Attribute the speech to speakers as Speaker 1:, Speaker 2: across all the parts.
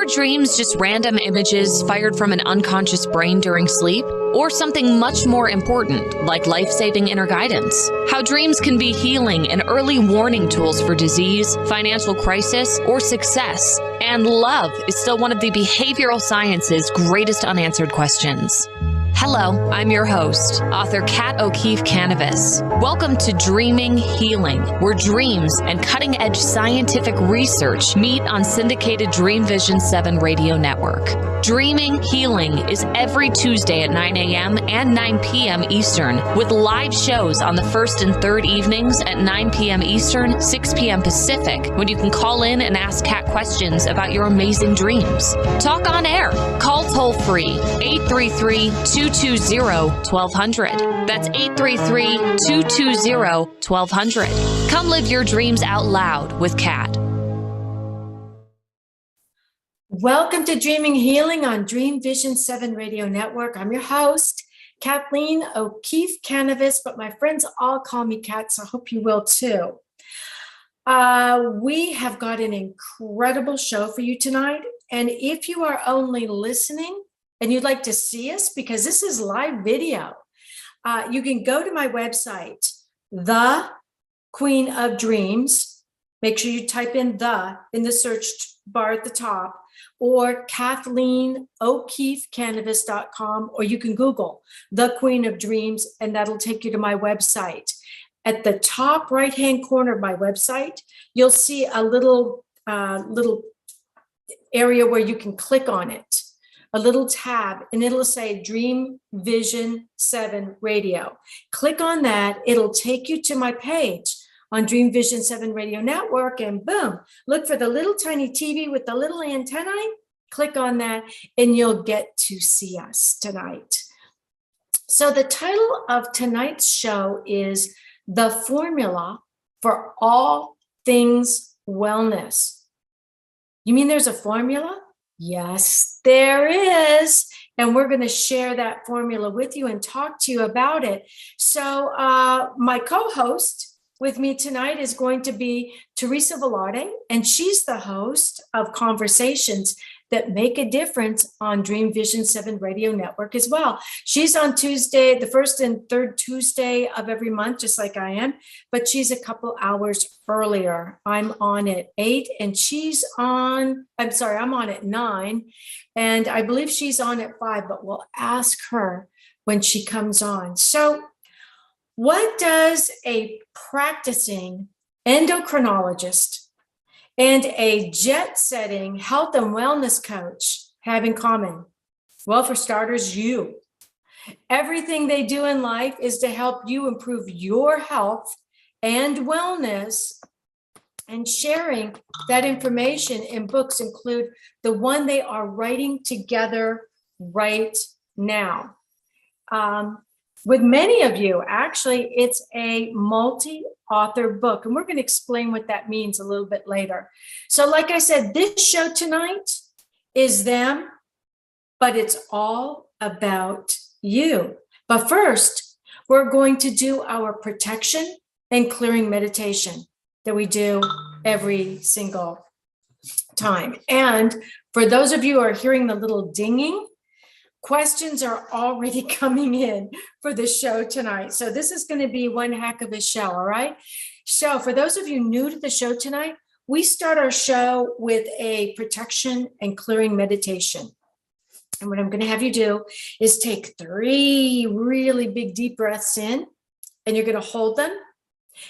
Speaker 1: Are dreams just random images fired from an unconscious brain during sleep? Or something much more important, like life-saving inner guidance? How dreams can be healing and early warning tools for disease, financial crisis, or success. And love is still one of the behavioral science's greatest unanswered questions. Hello, I'm your host, author Kat O'Keefe Kanavos. Welcome to Dreaming Healing, where dreams and cutting-edge scientific research meet on syndicated Dreamvisions 7 radio network. Dreaming Healing is every Tuesday at 9 a.m. and 9 p.m. Eastern, with live shows on the first and third evenings at 9 p.m. Eastern, 6 p.m. Pacific, when you can call in and ask Kat questions about your amazing dreams. Talk on air. Call toll-free, 833-220-1200. That's 833-220-1200. Come live your dreams out loud with Kat.
Speaker 2: Welcome to Dreaming Healing on Dreamvisions 7 Radio Network. I'm your host, Kathleen O'Keefe Kanavos, but my friends all call me Kat, so I hope you will too. We have got an incredible show for you tonight, and if you are only listening and you'd like to see us, because this is live video, you can go to my website, The Queen of Dreams. Make sure you type in "the" in the search bar at the top, or KathleenO'KeefeKanavos.com, or you can Google The Queen of Dreams, and that'll take you to my website. At the top right-hand corner of my website, you'll see a little area where you can click on it, a little tab, and it'll say Dream Vision 7 Radio. Click on that. It'll take you to my page on Dreamvision 7 Radio Network, and boom, look for the little tiny TV with the little antennae. Click on that, and you'll get to see us tonight. So the title of tonight's show is The Formula for All Things Wellness. You mean there's a formula? Yes, there is. And we're going to share that formula with you and talk to you about it. So my co-host with me tonight is going to be Teresa Velardi, and she's the host of Conversations That Make a Difference on Dreamvision 7 Radio Network as well. She's on Tuesday, the first and third Tuesday of every month, just like I am, but she's a couple hours earlier. I'm on at 8 and I'm on at 9, and I believe she's on at 5, but we'll ask her when she comes on. So what does a practicing endocrinologist and a jet-setting health and wellness coach have in common? Well, for starters, you. Everything they do in life is to help you improve your health and wellness, and sharing that information in books include the one they are writing together right now. With many of you, actually, it's a multi-author book, and we're going to explain what that means a little bit later. So like I said, this show tonight is them, but it's all about you. But first, we're going to do our protection and clearing meditation that we do every single time. And for those of you who are hearing the little dinging, questions are already coming in for the show tonight. So this is going to be one heck of a show, all right? So for those of you new to the show tonight, we start our show with a protection and clearing meditation. And what I'm going to have you do is take 3 really big deep breaths in, and you're going to hold them,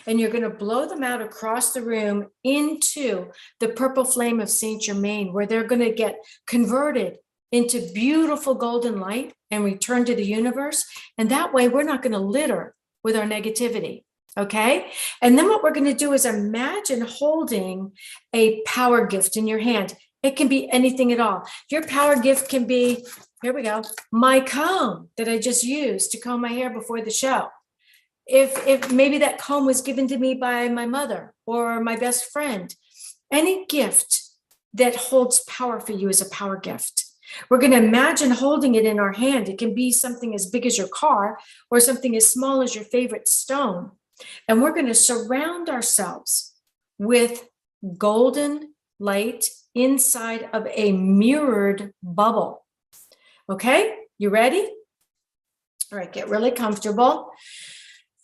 Speaker 2: and you're going to blow them out across the room into the purple flame of Saint Germain, where they're going to get converted into beautiful golden light and return to the universe. And that way we're not going to litter with our negativity, okay? And then what we're going to do is imagine holding a power gift in your hand. It can be anything at all. Your power gift can be, here we go, my comb that I just used to comb my hair before the show. If maybe that comb was given to me by my mother or my best friend, any gift that holds power for you is a power gift. We're going to imagine holding it in our hand. It can be something as big as your car or something as small as your favorite stone. And we're going to surround ourselves with golden light inside of a mirrored bubble. Okay, you ready? All right, get really comfortable.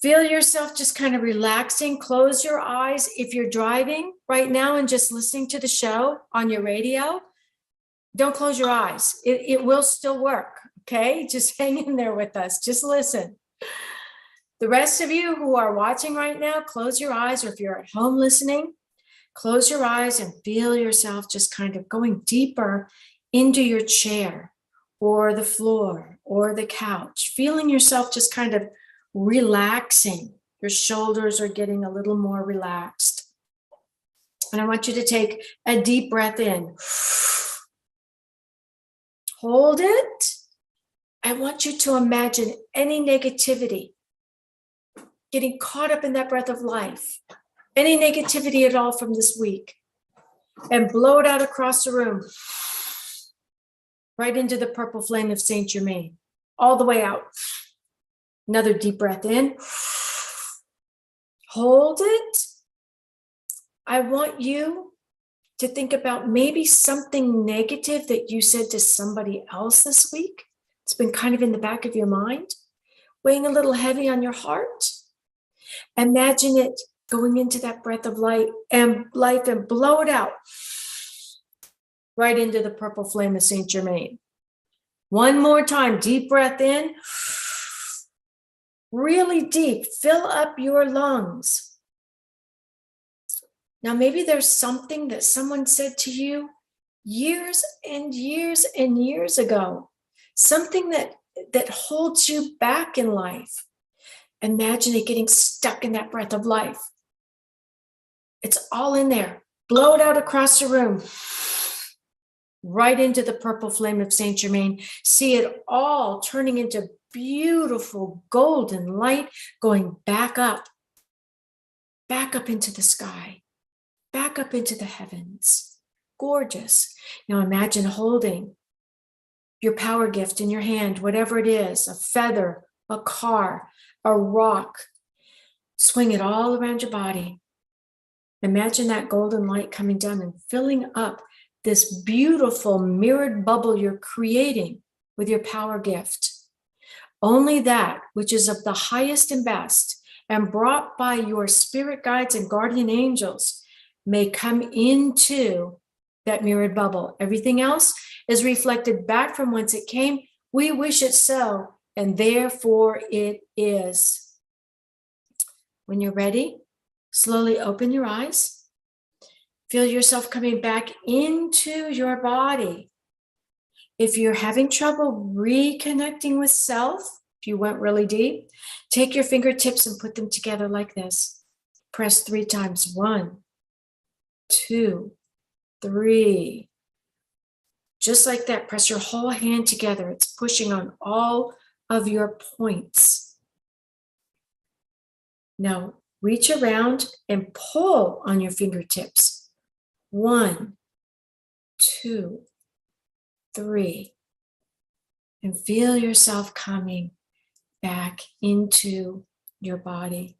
Speaker 2: Feel yourself just kind of relaxing. Close your eyes. If you're driving right now and just listening to the show on your radio, don't close your eyes. It will still work, okay? Just hang in there with us. Just listen. The rest of you who are watching right now, close your eyes, or if you're at home listening, close your eyes and feel yourself just kind of going deeper into your chair or the floor or the couch, feeling yourself just kind of relaxing. Your shoulders are getting a little more relaxed. And I want you to take a deep breath in. Hold it. I want you to imagine any negativity getting caught up in that breath of life, any negativity at all from this week, and blow it out across the room, right into the purple flame of Saint Germain, all the way out. Another deep breath in. Hold it. I want you to think about maybe something negative that you said to somebody else this week. It's been kind of in the back of your mind, weighing a little heavy on your heart. Imagine it going into that breath of light and life and blow it out right into the purple flame of Saint Germain. One more time, deep breath in. Really deep, fill up your lungs. Now, maybe there's something that someone said to you years and years and years ago, something that holds you back in life. Imagine it getting stuck in that breath of life. It's all in there. Blow it out across the room, right into the purple flame of Saint Germain. See it all turning into beautiful golden light, going back up into the sky, back up into the heavens. Gorgeous. Now imagine holding your power gift in your hand, whatever it is, a feather, a car, a rock. Swing it all around your body. Imagine that golden light coming down and filling up this beautiful mirrored bubble you're creating with your power gift. Only that which is of the highest and best and brought by your spirit guides and guardian angels may come into that mirrored bubble. Everything else is reflected back from whence it came. We wish it so, and therefore it is. When you're ready, slowly open your eyes. Feel yourself coming back into your body. If you're having trouble reconnecting with self, if you went really deep, take your fingertips and put them together like this. Press 3 times. 1, 2, 3. Just like that, press your whole hand together. It's pushing on all of your points. Now, reach around and pull on your fingertips. 1, 2, 3. And feel yourself coming back into your body.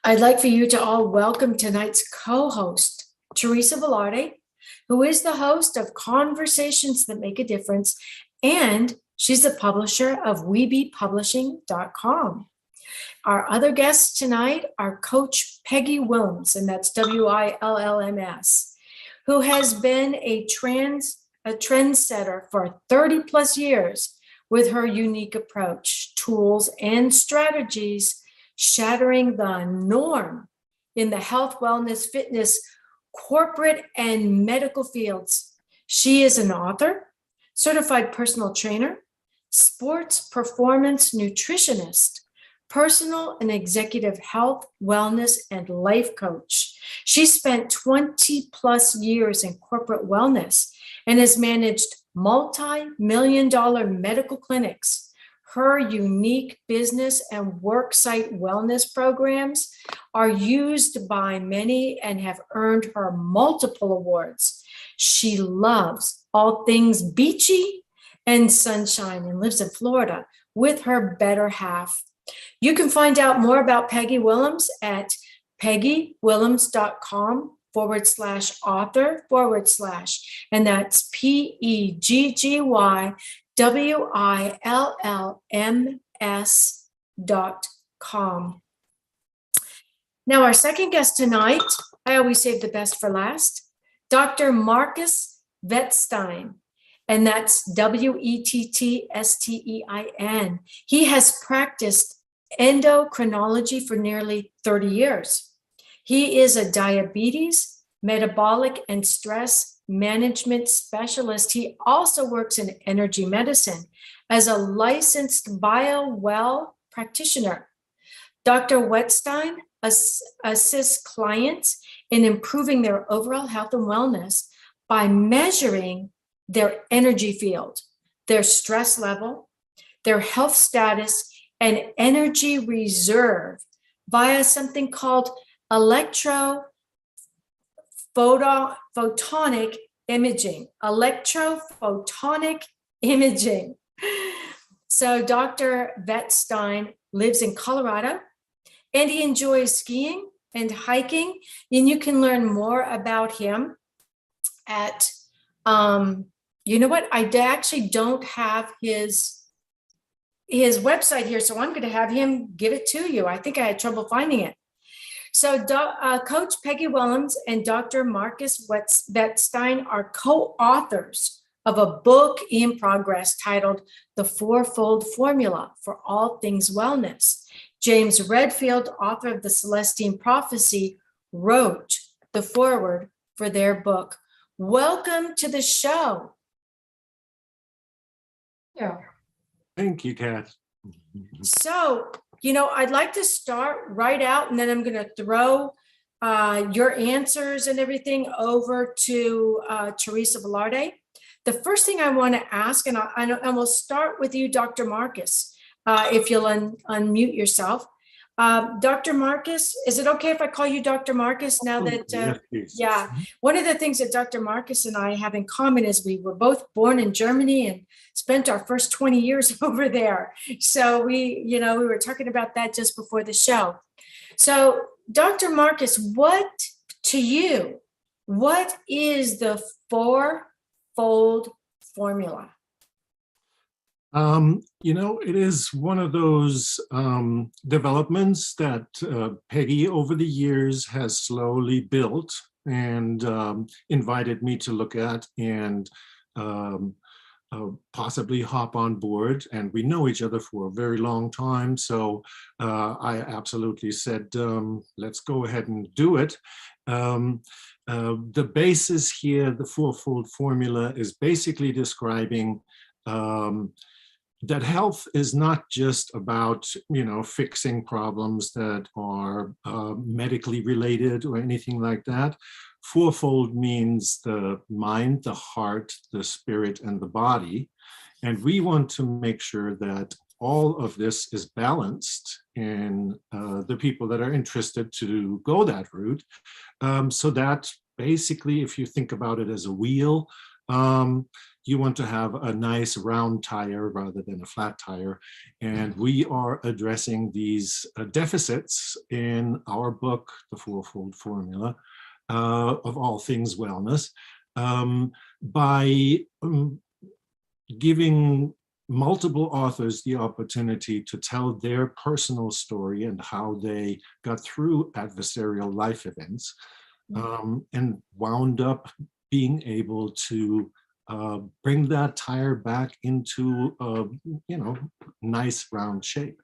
Speaker 2: I'd like for you to all welcome tonight's co-host, Teresa Velardi, who is the host of Conversations That Make a Difference, and she's the publisher of webepublishing.com. Our other guests tonight are Coach Peggy Willms, and that's WILLMS, who has been a trendsetter for 30 plus years with her unique approach, tools, and strategies shattering the norm in the health, wellness, fitness, corporate, and medical fields. She is an author, certified personal trainer, sports performance nutritionist, personal and executive health, wellness, and life coach. She spent 20 plus years in corporate wellness and has managed multi-million-dollar medical clinics. Her unique business and worksite wellness programs are used by many and have earned her multiple awards. She loves all things beachy and sunshine and lives in Florida with her better half. You can find out more about Peggy Willms at peggywillms.com PEGGY_author/, and that's PEGGYWILLMS.com. Now, our second guest tonight, I always save the best for last, Dr. Markus Wettstein, and that's Wettstein. He has practiced endocrinology for nearly 30 years. He is a diabetes, metabolic, and stress management specialist. He also works in energy medicine as a licensed BioWell practitioner. Dr. Wettstein assists clients in improving their overall health and wellness by measuring their energy field, their stress level, their health status, and energy reserve via something called electrophotonic imaging. Electrophotonic imaging. So Dr. Wettstein lives in Colorado, and he enjoys skiing and hiking. And you can learn more about him at, you know what? I actually don't have his website here, so I'm going to have him give it to you. I think I had trouble finding it. So Coach Peggy Willms and Dr. Markus Wettstein are co-authors of a book in progress titled The Fourfold Formula for All Things Wellness. James Redfield, author of the Celestine Prophecy, wrote the foreword for their book. Welcome to the show.
Speaker 3: Yeah.
Speaker 4: Thank you, Kath.
Speaker 2: So, I'd like to start right out, and then I'm going to throw your answers and everything over to Teresa Velardi. The first thing I want to ask, and we'll start with you, Dr. Markus, if you'll unmute yourself. Dr. Markus, is it okay if I call you Dr. Markus now that,
Speaker 4: Yes,
Speaker 2: yeah, one of the things that Dr. Markus and I have in common is we were both born in Germany and spent our first 20 years over there. So we were talking about that just before the show. So Dr. Markus, what is the fourfold formula?
Speaker 4: It is one of those developments that Peggy over the years has slowly built and invited me to look at and possibly hop on board. And we know each other for a very long time. So I absolutely said, let's go ahead and do it. The basis here, the fourfold formula, is basically describing that health is not just about, fixing problems that are medically related or anything like that. Fourfold means the mind, the heart, the spirit, and the body. And we want to make sure that all of this is balanced in the people that are interested to go that route. So that basically, if you think about it as a wheel, you want to have a nice round tire rather than a flat tire. And we are addressing these deficits in our book, The Fourfold Formula of All Things Wellness, by giving multiple authors the opportunity to tell their personal story and how they got through adversarial life events, and wound up being able to bring that tire back into a nice round shape.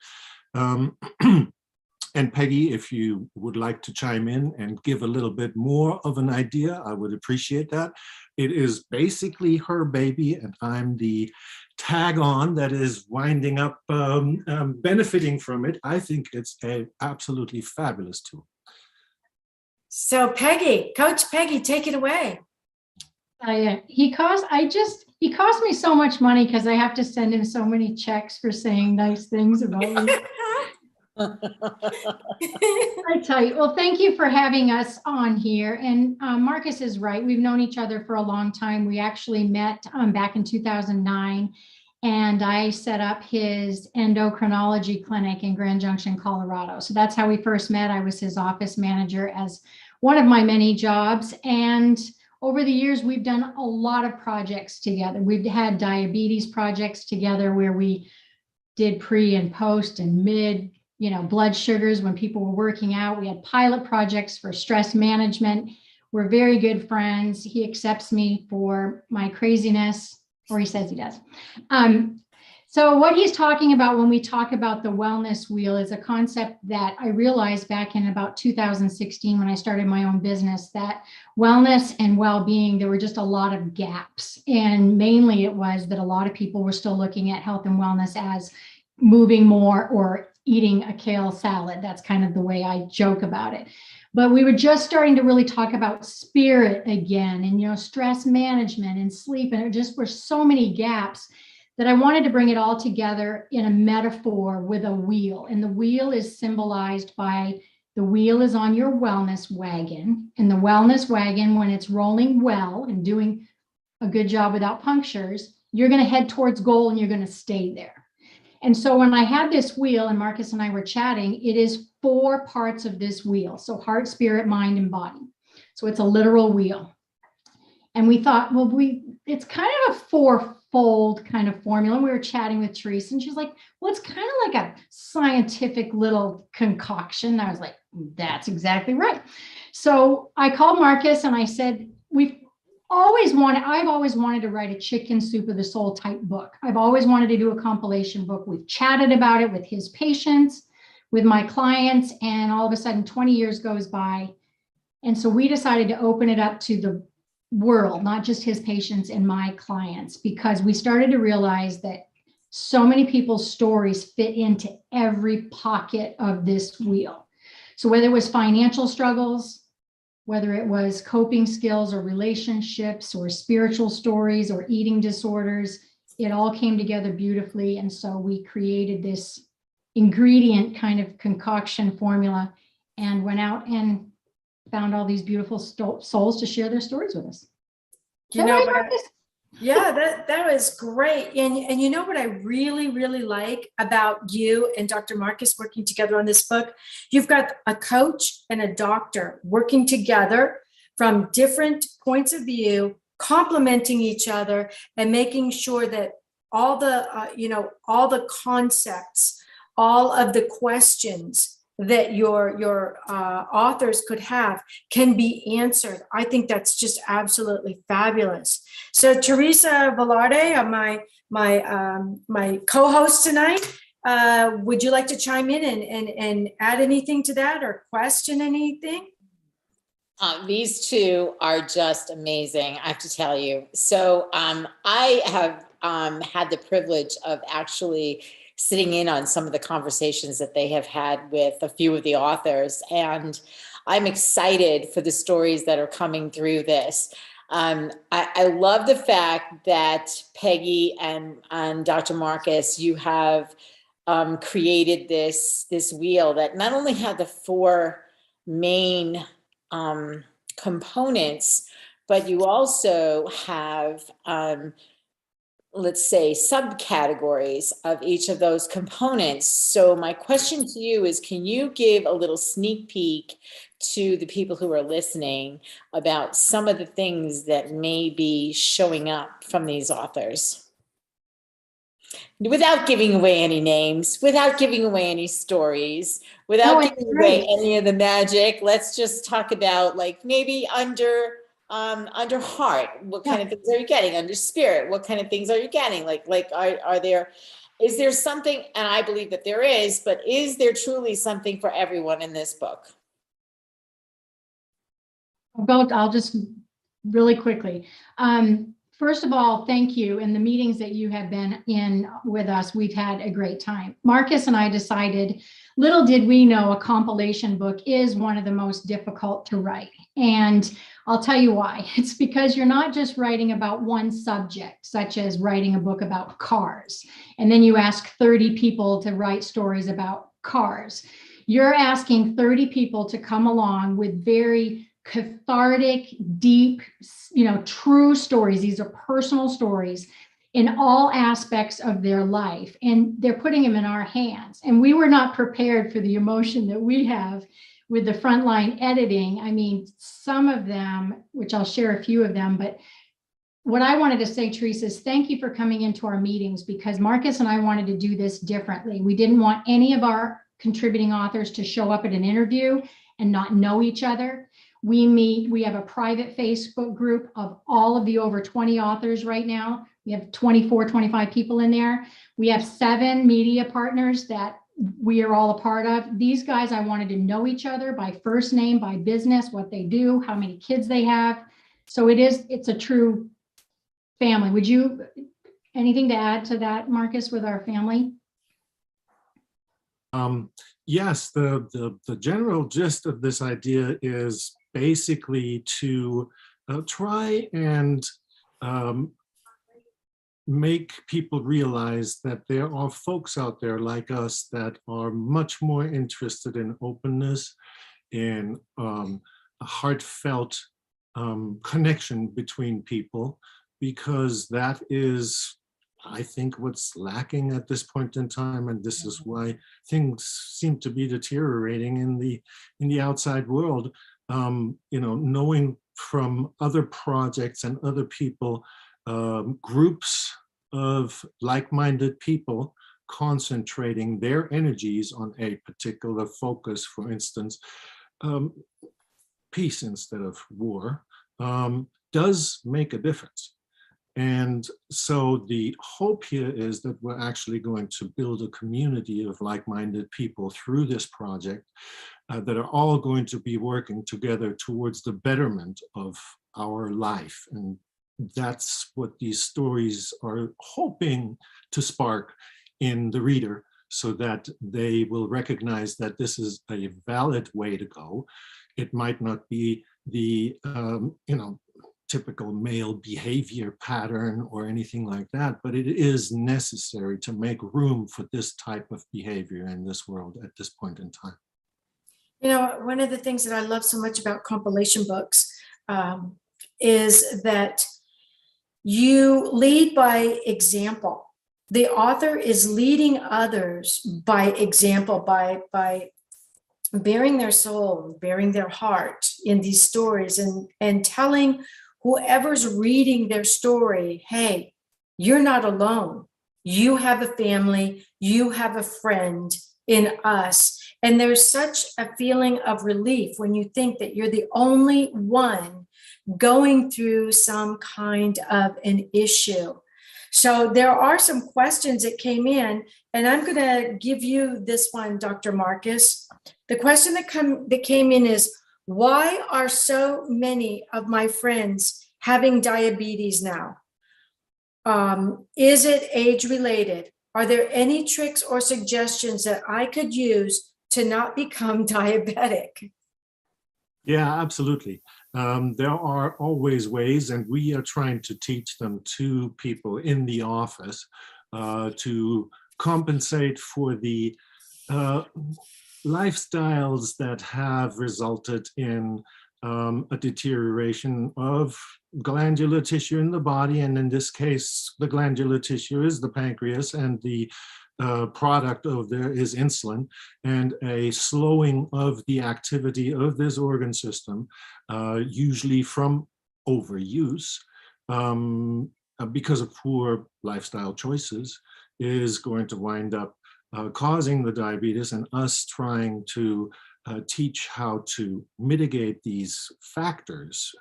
Speaker 4: And Peggy, if you would like to chime in and give a little bit more of an idea, I would appreciate that. It is basically her baby, and I'm the tag on that is winding up benefiting from it. I think it's an absolutely fabulous tool.
Speaker 2: So Peggy, Coach Peggy, take it away.
Speaker 3: He cost me so much money because I have to send him so many checks for saying nice things about me. I tell you, well, thank you for having us on here. And Markus is right. We've known each other for a long time. We actually met back in 2009, and I set up his endocrinology clinic in Grand Junction, Colorado. So that's how we first met. I was his office manager as one of my many jobs. And over the years, we've done a lot of projects together. We've had diabetes projects together where we did pre and post and mid, blood sugars when people were working out. We had pilot projects for stress management. We're very good friends. He accepts me for my craziness, or he says he does. So what he's talking about when we talk about the wellness wheel is a concept that I realized back in about 2016 when I started my own business, that wellness and well-being, there were just a lot of gaps. And mainly it was that a lot of people were still looking at health and wellness as moving more or eating a kale salad. That's kind of the way I joke about it. But we were just starting to really talk about spirit again and, stress management and sleep. And it just were so many gaps that I wanted to bring it all together in a metaphor with a wheel. And the wheel is symbolized by, the wheel is on your wellness wagon. And the wellness wagon, when it's rolling well and doing a good job without punctures, you're going to head towards goal and you're going to stay there. And so when I had this wheel and Markus and I were chatting, it is 4 parts of this wheel. So heart, spirit, mind, and body. So it's a literal wheel. And we thought, well, it's kind of a 4-fold kind of formula. And we were chatting with Teresa and she's like, well, it's kind of like a scientific little concoction. I was like, that's exactly right. So I called Markus and I said, I've always wanted to write a chicken soup of the soul type book. I've always wanted to do a compilation book. We've chatted about it with his patients, with my clients, and all of a sudden 20 years goes by. And so we decided to open it up to the world, not just his patients and my clients, because we started to realize that so many people's stories fit into every pocket of this wheel. So whether it was financial struggles, whether it was coping skills or relationships or spiritual stories or eating disorders, it all came together beautifully. And so we created this ingredient kind of concoction formula and went out and found all these beautiful souls to share their stories with us.
Speaker 2: Yeah, that was great. And you know what I really, really like about you and Dr. Markus working together on this book? You've got a coach and a doctor working together from different points of view, complementing each other and making sure that all the, all the concepts, all of the questions that your authors could have can be answered. I think that's just absolutely fabulous. So Teresa Velardi, my co-host tonight, would you like to chime in and add anything to that or question anything?
Speaker 5: These two are just amazing, I have to tell you. So I have had the privilege of actually sitting in on some of the conversations that they have had with a few of the authors. And I'm excited for the stories that are coming through this. I love the fact that Peggy and Dr. Markus, you have created this wheel that not only had the 4 main components, but you also have let's say, subcategories of each of those components. So my question to you is, can you give a little sneak peek to the people who are listening about some of the things that may be showing up from these authors? Without giving away any names, without giving away any stories, without giving away any of the magic, let's just talk about like maybe under heart, what kind of things are you getting? Under spirit, what kind of things are you getting? Is there something, and I believe that there is, but is there truly something for everyone in this book?
Speaker 3: I'll just really quickly. First of all, thank you. In the meetings that you have been in with us, we've had a great time. Markus and I decided, little did we know, a compilation book is one of the most difficult to write. And I'll tell you why. It's because you're not just writing about one subject, such as writing a book about cars, and then you ask 30 people to write stories about cars. You're asking 30 people to come along with very cathartic, deep, true stories. These are personal stories in all aspects of their life, and they're putting them in our hands. And we were not prepared for the emotion that we have with the frontline editing. I mean, some of them, which I'll share a few of them, but what I wanted to say, Teresa, is thank you for coming into our meetings, because Markus and I wanted to do this differently. We didn't want any of our contributing authors to show up at an interview and not know each other. We meet, we have a private Facebook group of all of the over 20 authors right now. We have 24, 25 people in there. We have 7 media partners that we are all a part of. These guys, I wanted to know each other by first name, by business, what they do, how many kids they have. So it's a true family. Would you, anything to add to that, Markus, with our family?
Speaker 4: Yes, the general gist of this idea is basically to try and make people realize that there are folks out there like us that are much more interested in openness, in a heartfelt connection between people, because that is, I think, what's lacking at this point in time, and this is why things seem to be deteriorating in the outside world. You know, knowing from other projects and other people, groups of like-minded people concentrating their energies on a particular focus, for instance, peace instead of war, does make a difference. And so the hope here is that we're actually going to build a community of like-minded people through this project that are all going to be working together towards the betterment of our life. And that's what these stories are hoping to spark in the reader, so that they will recognize that this is a valid way to go. It might not be the, you know, typical male behavior pattern or anything like that, but it is necessary to make room for this type of behavior in this world at this point in time.
Speaker 2: You know, one of the things that I love so much about compilation books is that you lead by example. The author is leading others by example, by bearing their soul, bearing their heart in these stories, and telling whoever's reading their story, hey, you're not alone. You have a family, you have a friend in us. And there's such a feeling of relief when you think that you're the only one going through some kind of an issue. So there are some questions that came in, and I'm going to give you this one, Dr. Markus. The question that came in is, why are so many of my friends having diabetes now? Is it age-related? Are there any tricks or suggestions that I could use to not become diabetic?
Speaker 4: Yeah, absolutely. There are always ways, and we are trying to teach them to people in the office to compensate for the lifestyles that have resulted in a deterioration of glandular tissue in the body. And in this case, the glandular tissue is the pancreas, and the product of there is insulin, and a slowing of the activity of this organ system, usually from overuse, because of poor lifestyle choices, is going to wind up causing the diabetes, and us trying to teach how to mitigate these factors.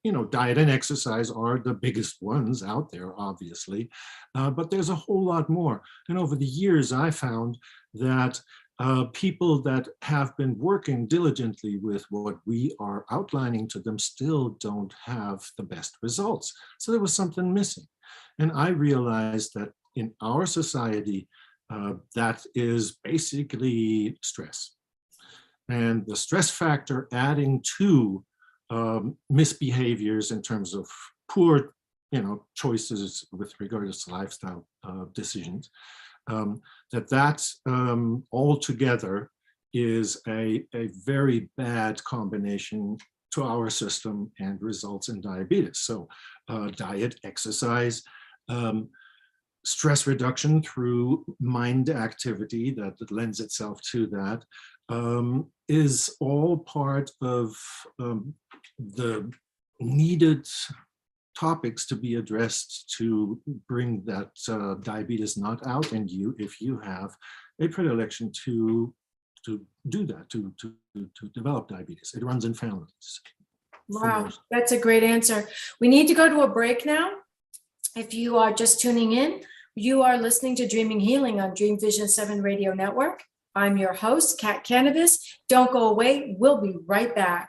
Speaker 4: You know, diet and exercise are the biggest ones out there, obviously, but there's a whole lot more. And over the years, I found that people that have been working diligently with what we are outlining to them still don't have the best results. So there was something missing. And I realized that in our society, that is basically stress. And the stress factor adding to misbehaviors in terms of poor, you know, choices with regard to lifestyle decisions, that altogether is a very bad combination to our system and results in diabetes. So diet, exercise, stress reduction through mind activity that lends itself to that, is all part of the needed topics to be addressed to bring that diabetes not out in you if you have a predilection to do that, to develop diabetes. It runs in families.
Speaker 2: Wow, that's a great answer. We need to go to a break now. If you are just tuning in, you are listening to Dreaming Healing on Dream Vision 7 Radio Network. I'm your host, Kat Kanavos. Don't go away. We'll be right back.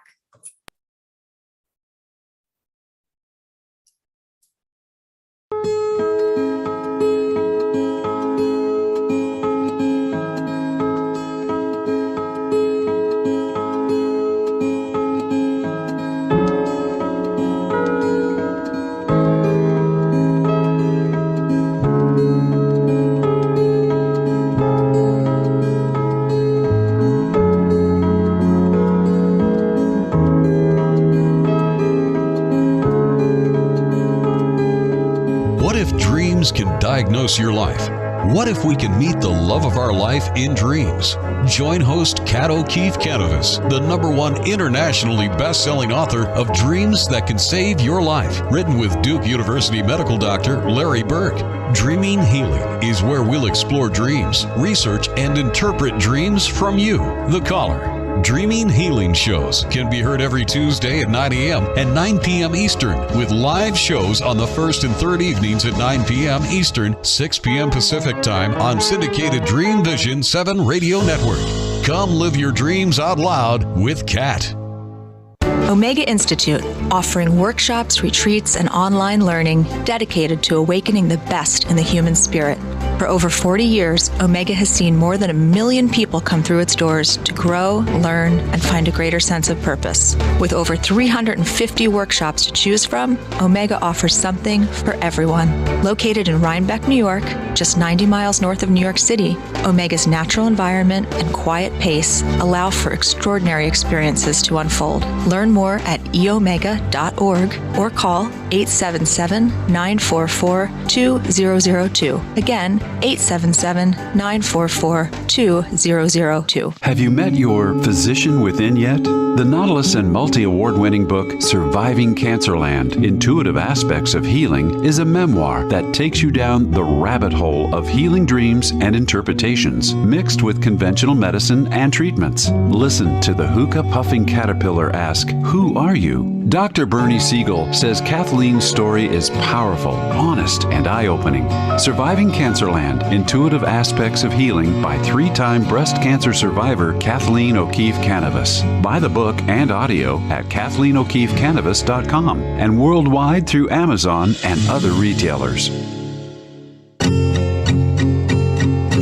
Speaker 6: Can diagnose your life? What if we can meet the love of our life in dreams? Join host Kat O'Keefe Kanavos, the #1 internationally best-selling author of Dreams That Can Save Your Life, written with Duke University medical doctor Larry Burke. Dreaming Healing is where we'll explore dreams, research, and interpret dreams from you, the caller. Dreaming Healing shows can be heard every Tuesday at 9 a.m. and 9 p.m. Eastern, with live shows on the first and third evenings at 9 p.m. Eastern, 6 p.m. Pacific Time on syndicated Dreamvisions 7 Radio Network. Come live your dreams out loud with Kat.
Speaker 7: Omega Institute, offering workshops, retreats, and online learning dedicated to awakening the best in the human spirit. For over 40 years, Omega has seen more than 1 million people come through its doors to grow, learn, and find a greater sense of purpose. With over 350 workshops to choose from, Omega offers something for everyone. Located in Rhinebeck, New York, just 90 miles north of New York City, Omega's natural environment and quiet pace allow for extraordinary experiences to unfold. Learn more at eomega.org or call 877-944-2002. Again, 877-944-2002.
Speaker 8: Have you met your physician within yet? The Nautilus and multi-award-winning book, Surviving Cancerland: Intuitive Aspects of Healing, is a memoir that takes you down the rabbit hole of healing dreams and interpretations, mixed with conventional medicine and treatments. Listen to the hookah-puffing caterpillar ask, "Who are you?" Dr. Bernie Siegel says Kathleen's story is powerful, honest, and eye-opening. Surviving Cancerland: Intuitive Aspects of Healing by 3-time breast cancer survivor Kathleen O'Keefe Kanavos. Buy the book and audio at KathleenO'KeefeKanavos.com and worldwide through Amazon and other retailers.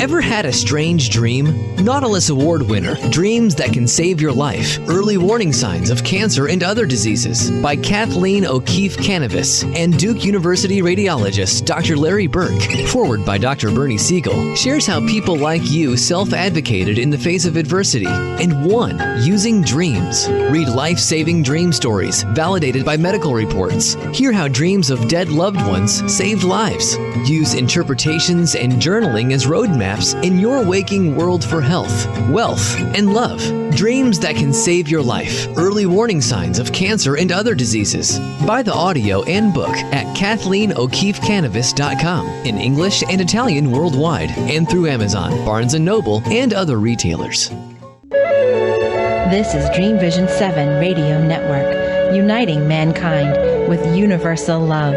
Speaker 9: Ever had a strange dream? Nautilus Award winner, Dreams That Can Save Your Life, Early Warning Signs of Cancer and Other Diseases by Kathleen O'Keefe Kanavos and Duke University radiologist Dr. Larry Burke. Forward by Dr. Bernie Siegel shares how people like you self-advocated in the face of adversity and won using dreams. Read life-saving dream stories validated by medical reports. Hear how dreams of dead loved ones saved lives. Use interpretations and journaling as roadmaps in your waking world for health, wealth, and love. Dreams That Can Save Your Life, Early Warning Signs of Cancer and Other Diseases. Buy the audio and book at KathleenO'KeefeKanavos.com in English and Italian worldwide and through Amazon, Barnes & Noble, and other retailers.
Speaker 10: This is Dreamvision 7 Radio Network, uniting mankind with universal love.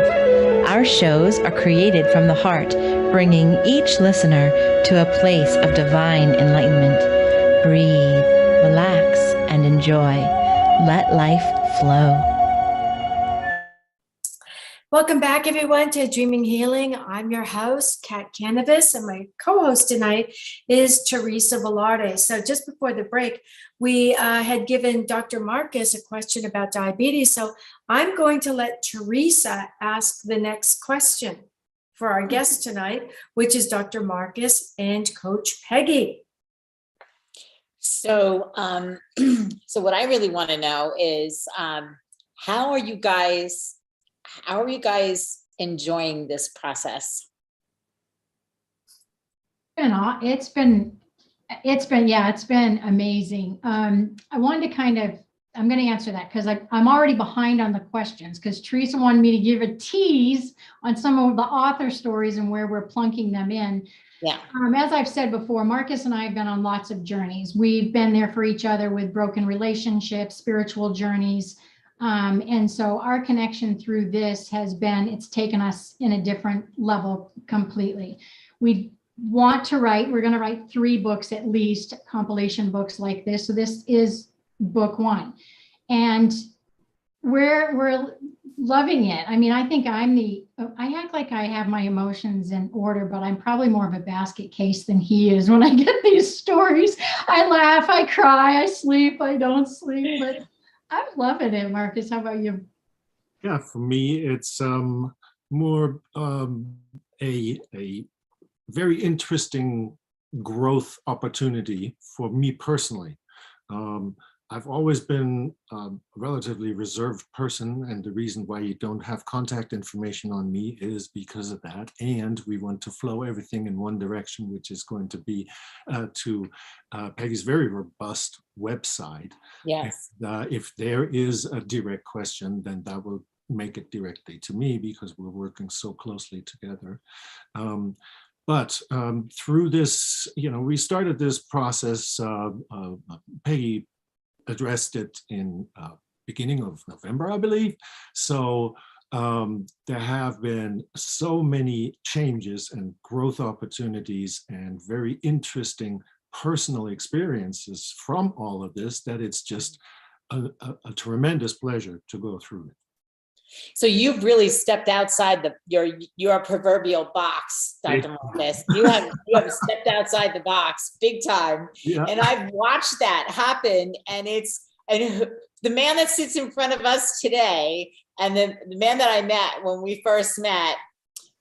Speaker 10: Our shows are created from the heart, bringing each listener to a place of divine enlightenment. Breathe, relax, and enjoy. Let life flow.
Speaker 2: Welcome back, everyone, to Dreaming Healing. I'm your host, Kat Kanavos, and my co-host tonight is Teresa Velardi. So just before the break, we had given Dr. Markus a question about diabetes. So I'm going to let Teresa ask the next question for our guest tonight, which is Dr. Markus and Coach Peggy.
Speaker 5: So, what I really want to know is, how are you guys enjoying this process?
Speaker 3: It's been It's been amazing. I wanted to I'm going to answer that because I'm already behind on the questions because Teresa wanted me to give a tease on some of the author stories and where we're plunking them in.
Speaker 5: Yeah.
Speaker 3: As I've said before, Markus and I have been on lots of journeys. We've been there for each other with broken relationships, spiritual journeys. And so our connection through this it's taken us in a different level completely. We want to we're going to write 3 books at least, compilation books like this. So this is book 1. And we're loving it. I mean, I think I act like I have my emotions in order, but I'm probably more of a basket case than he is when I get these stories. I laugh, I cry, I sleep, I don't sleep, but I'm loving it. Markus, how about you?
Speaker 4: Yeah, for me, it's more a very interesting growth opportunity for me personally. I've always been a relatively reserved person, and the reason why you don't have contact information on me is because of that. And we want to flow everything in one direction, which is going to be to Peggy's very robust website.
Speaker 5: Yes.
Speaker 4: And, if there is a direct question, then that will make it directly to me because we're working so closely together. But through this, we started this process. Peggy addressed it in beginning of November, I believe. So there have been so many changes and growth opportunities and very interesting personal experiences from all of this that it's just a tremendous pleasure to go through it.
Speaker 5: So you've really stepped outside your proverbial box, Dr. Markus. You have stepped outside the box big time. Yeah. And I've watched that happen. And the man that sits in front of us today and the man that I met when we first met,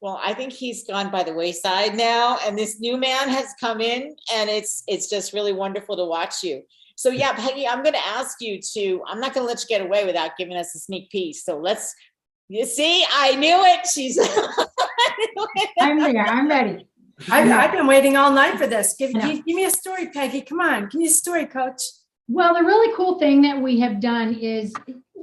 Speaker 5: well, I think he's gone by the wayside now. And this new man has come in, and it's just really wonderful to watch you. So yeah, Peggy, I'm going to ask you I'm not going to let you get away without giving us a sneak peek. So you see, I knew it.
Speaker 3: I'm there. I'm ready.
Speaker 2: I've been waiting all night for this. Give me a story, Peggy. Come on. Give me a story, Coach.
Speaker 3: Well, the really cool thing that we have done is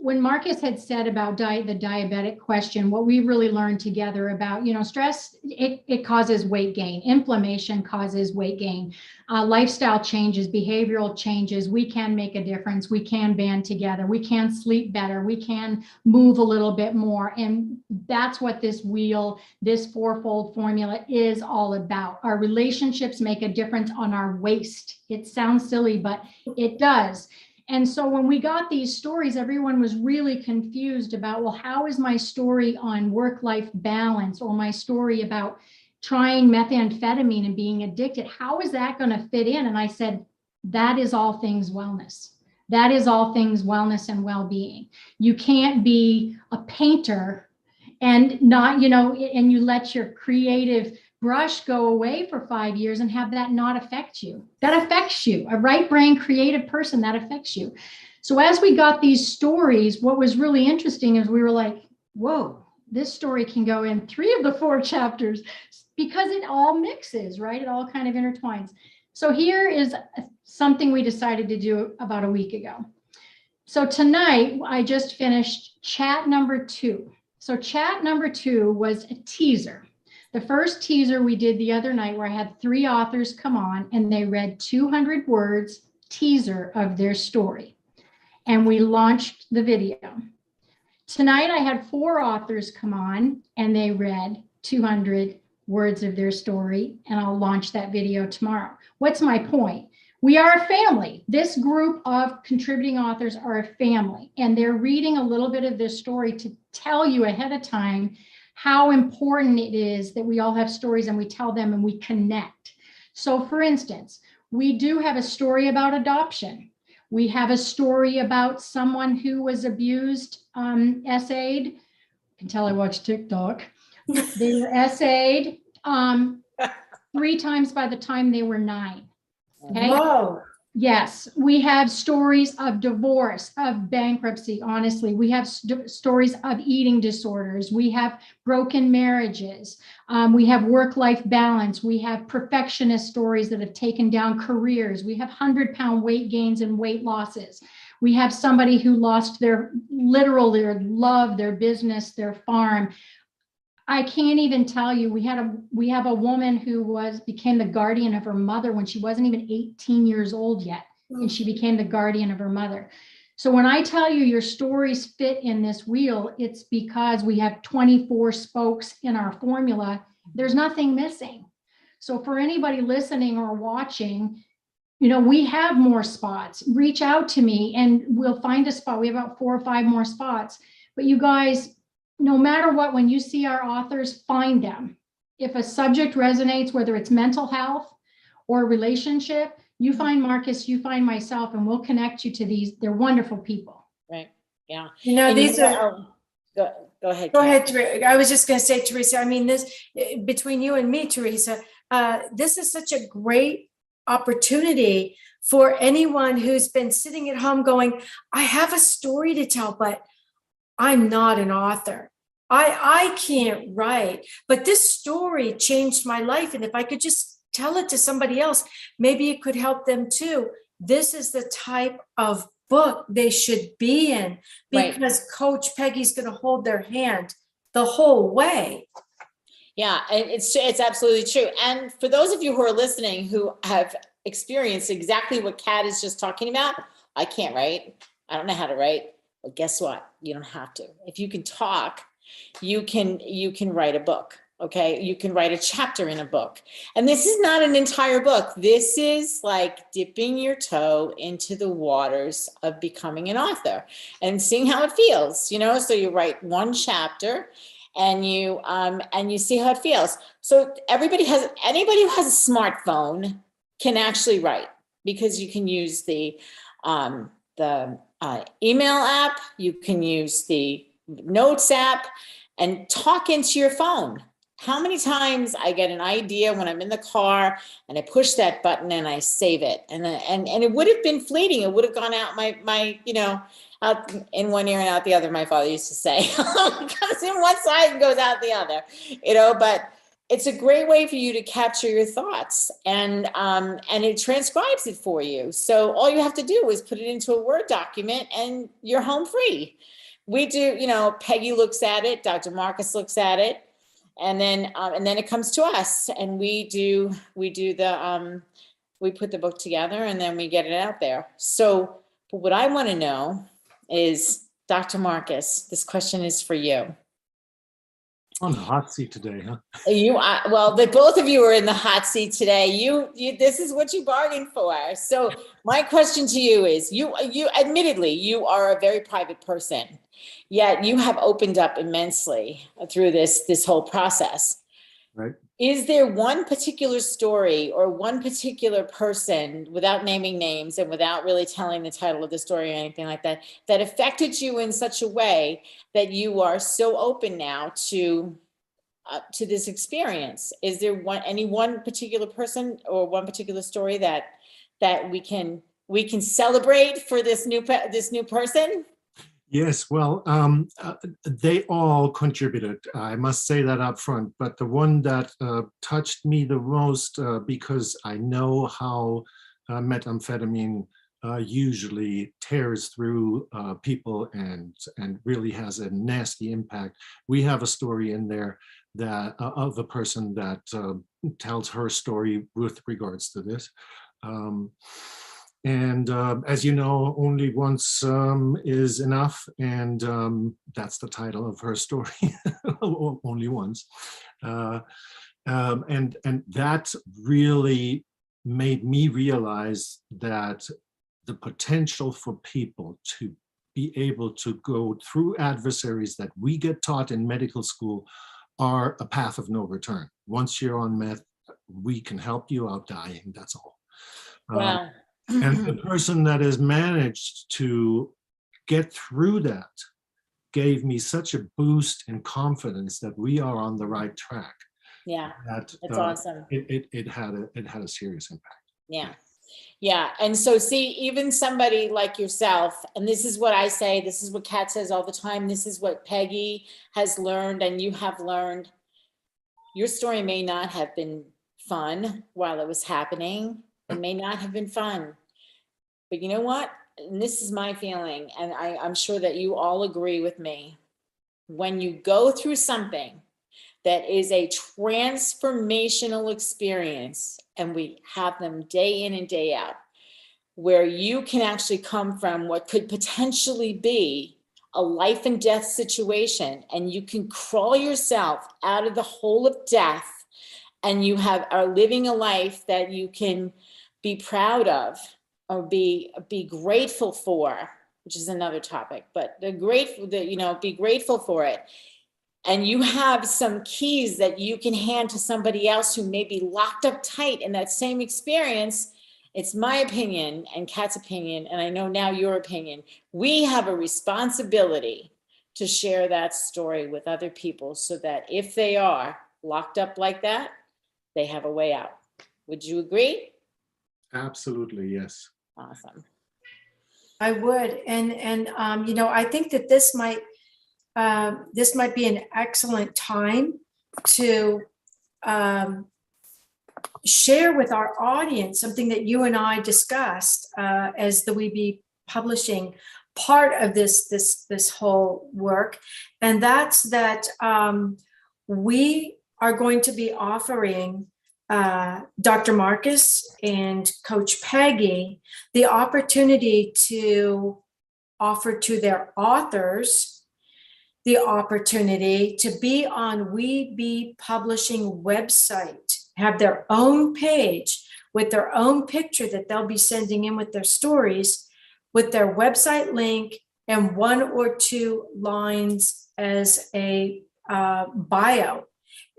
Speaker 3: when Markus had said about the diabetic question, what we really learned together about, stress, it causes weight gain. Inflammation causes weight gain. Lifestyle changes, behavioral changes. We can make a difference. We can band together. We can sleep better. We can move a little bit more. And that's what this fourfold formula is all about. Our relationships make a difference on our waist. It sounds silly, but it does. And so when we got these stories, everyone was really confused about, well, how is my story on work-life balance, or my story about trying methamphetamine and being addicted? How is that going to fit in? And I said, that is all things wellness. That is all things wellness and well-being. You can't be a painter and not, and you let your creative brush go away for 5 years and have that not affect you. That affects you. A right brain creative person, that affects you. So as we got these stories, what was really interesting is we were like, whoa, this story can go in 3 of the 4 chapters because it all mixes, right? It all kind of intertwines. So here is something we decided to do about a week ago. So tonight I just finished chat number 2. So chat number 2 was a teaser. The first teaser we did the other night, where I had 3 authors come on and they read 200 words teaser of their story. And we launched the video. Tonight I had 4 authors come on and they read 200 words of their story, and I'll launch that video tomorrow. What's my point? We are a family. This group of contributing authors are a family, and they're reading a little bit of this story to tell you ahead of time how important it is that we all have stories and we tell them and we connect. So for instance, we do have a story about adoption. We have a story about someone who was abused, essayed. You can tell I watch TikTok. They were essayed 3 times by the time they were 9. Okay?
Speaker 2: Whoa.
Speaker 3: Yes, we have stories of divorce, of bankruptcy, honestly. We have stories of eating disorders. We have broken marriages. We have work-life balance. We have perfectionist stories that have taken down careers. We have 100-pound weight gains and weight losses. We have somebody who lost their love, their business, their farm. I can't even tell you, we have a woman who became the guardian of her mother when she wasn't even 18 years old yet, and she became the guardian of her mother. So when I tell you your stories fit in this wheel, it's because we have 24 spokes in our formula. There's nothing missing. So for anybody listening or watching, we have more spots. Reach out to me and we'll find a spot. We have about 4 or 5 more spots. But you guys, no matter what, when you see our authors, find them. If a subject resonates, whether it's mental health or relationship, you find Markus, you find myself, and we'll connect you to these. They're wonderful people.
Speaker 5: Right. Yeah.
Speaker 2: These are.
Speaker 5: Go ahead.
Speaker 2: Go ahead, Teresa. I was just going to say, Teresa, I mean, this, between you and me, Teresa, this is such a great opportunity for anyone who's been sitting at home going, I have a story to tell, but I'm not an author. I can't write, but this story changed my life. And if I could just tell it to somebody else, maybe it could help them too. This is the type of book they should be in, because Coach Peggy's going to hold their hand the whole way.
Speaker 5: Yeah, and it's absolutely true. And for those of you who are listening who have experienced exactly what Kat is just talking about, I can't write. I don't know how to write. Well, guess what? You don't have to. If you can talk, you can write a book. Okay. You can write a chapter in a book. And this is not an entire book. This is like dipping your toe into the waters of becoming an author and seeing how it feels, so you write one chapter and you see how it feels. So anybody who has a smartphone can actually write, because you can use the email app, you can use the notes app and talk into your phone. How many times I get an idea when I'm in the car and I push that button and I save it, and it would have been fleeting. It would have gone out my out in one ear and out the other. My father used to say, it comes in one side and goes out the other, but it's a great way for you to capture your thoughts, and it transcribes it for you. So all you have to do is put it into a Word document and you're home free. We do, Peggy looks at it, Dr. Markus looks at it, and then it comes to us, and we put the book together and then we get it out there. So, but what I want to know is, Dr. Markus, this question is for you.
Speaker 4: On the hot seat today, huh?
Speaker 5: Both of you are in the hot seat today. You this is what you bargained for. So my question to you is, you admittedly, you are a very private person, yet you have opened up immensely through this whole process.
Speaker 4: Right.
Speaker 5: Is there one particular story or one particular person, without naming names and without really telling the title of the story or anything like that, that affected you in such a way that you are so open now to this experience? Is there any one particular person or one particular story that we can celebrate for this new person?
Speaker 4: Yes, well, they all contributed. I must say that up front. But the one that touched me the most, because I know how methamphetamine usually tears through people and really has a nasty impact. We have a story in there that of a person that tells her story with regards to this. And as you know, only once is enough, and that's the title of her story, only once. And that really made me realize that the potential for people to be able to go through adversaries that we get taught in medical school are a path of no return. Once you're on meth, we can help you out dying, that's all.
Speaker 5: Wow.
Speaker 4: And the person that has managed to get through that gave me such a boost in confidence that we are on the right track.
Speaker 5: Yeah,
Speaker 4: That's
Speaker 5: awesome.
Speaker 4: It had a serious impact.
Speaker 5: Yeah. Yeah. And so see, even somebody like yourself, and this is what I say, this is what Kat says all the time, this is what Peggy has learned and you have learned. Your story may not have been fun while it was happening. It may not have been fun. But you know what? And this is my feeling, and I'm sure that you all agree with me. When you go through something that is a transformational experience, and we have them day in and day out, where you can actually come from what could potentially be a life and death situation, and you can crawl yourself out of the hole of death, and you are living a life that you can be proud of or be grateful for, which is another topic, but be grateful for it. And you have some keys that you can hand to somebody else who may be locked up tight in that same experience. It's my opinion and Kat's opinion, and I know now your opinion. We have a responsibility to share that story with other people so that if they are locked up like that, they have a way out. Would you agree?
Speaker 4: Absolutely, yes.
Speaker 5: Awesome.
Speaker 2: I would, and I think that this might be an excellent time to share with our audience something that you and I discussed as the We Be Publishing part of this whole work, and that's that we are going to be offering Dr. Markus and Coach Peggy the opportunity to offer to their authors the opportunity to be on We Be Publishing website, have their own page with their own picture that they'll be sending in with their stories, with their website link and 1 or 2 lines as a bio.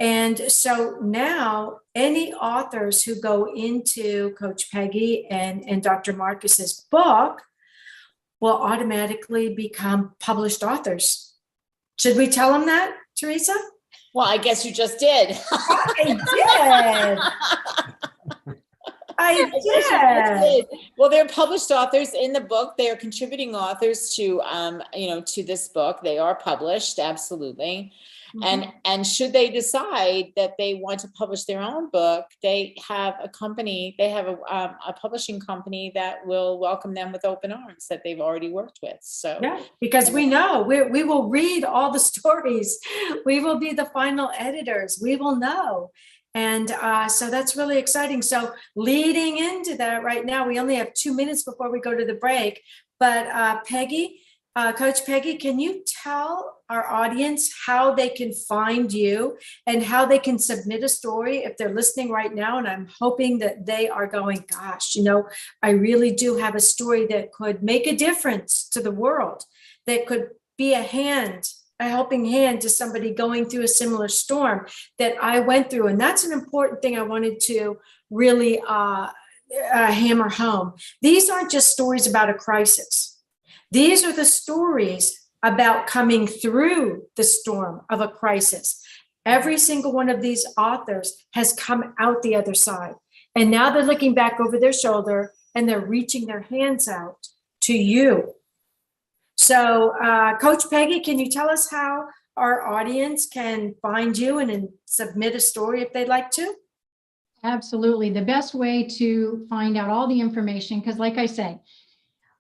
Speaker 2: And so now any authors who go into Coach Peggy and Dr. Markus's book will automatically become published authors. Should we tell them that, Teresa?
Speaker 5: Well, I guess you just did.
Speaker 2: I did.
Speaker 5: Well, they're published authors in the book. They are contributing authors to, to this book. They are published, absolutely. Mm-hmm. And should they decide that they want to publish their own book, they have a company, they have a publishing company that will welcome them with open arms that they've already worked with. So
Speaker 2: yeah, because we know we will read all the stories. We will be the final editors. We will know. And so that's really exciting. So leading into that right now, we only have 2 minutes before we go to the break. But Peggy, Coach Peggy, can you tell our audience how they can find you and how they can submit a story if they're listening right now? And I'm hoping that they are going, gosh, I really do have a story that could make a difference to the world, that could be a helping hand to somebody going through a similar storm that I went through. And that's an important thing I wanted to really hammer home. These aren't just stories about a crisis. These are the stories about coming through the storm of a crisis. Every single one of these authors has come out the other side. And now they're looking back over their shoulder and they're reaching their hands out to you. So, Coach Peggy, can you tell us how our audience can find you and submit a story if they'd like to?
Speaker 3: Absolutely. The best way to find out all the information, because like I said,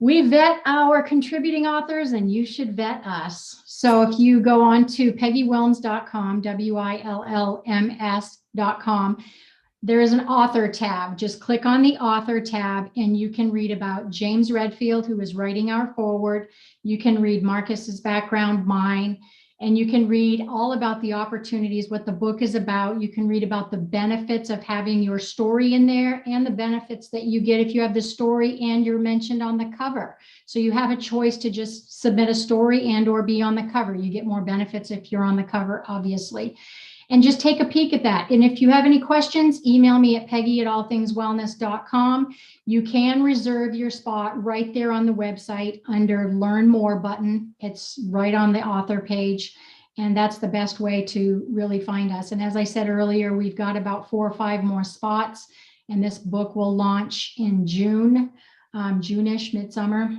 Speaker 3: we vet our contributing authors and you should vet us. So if you go on to peggywillms.com, WILLMS.com, there is an author tab. Just click on the author tab and you can read about James Redfield, who is writing our foreword. You can read Markus's background, mine, and you can read all about the opportunities, what the book is about. You can read about the benefits of having your story in there and the benefits that you get if you have the story and you're mentioned on the cover. So you have a choice to just submit a story and or be on the cover. You get more benefits if you're on the cover, obviously. And just take a peek at that. And if you have any questions, email me at peggy@allthingswellness.com. You can reserve your spot right there on the website under Learn More button. It's right on the author page. And that's the best way to really find us. And as I said earlier, we've got about 4 or 5 more spots. And this book will launch in June, June-ish, midsummer.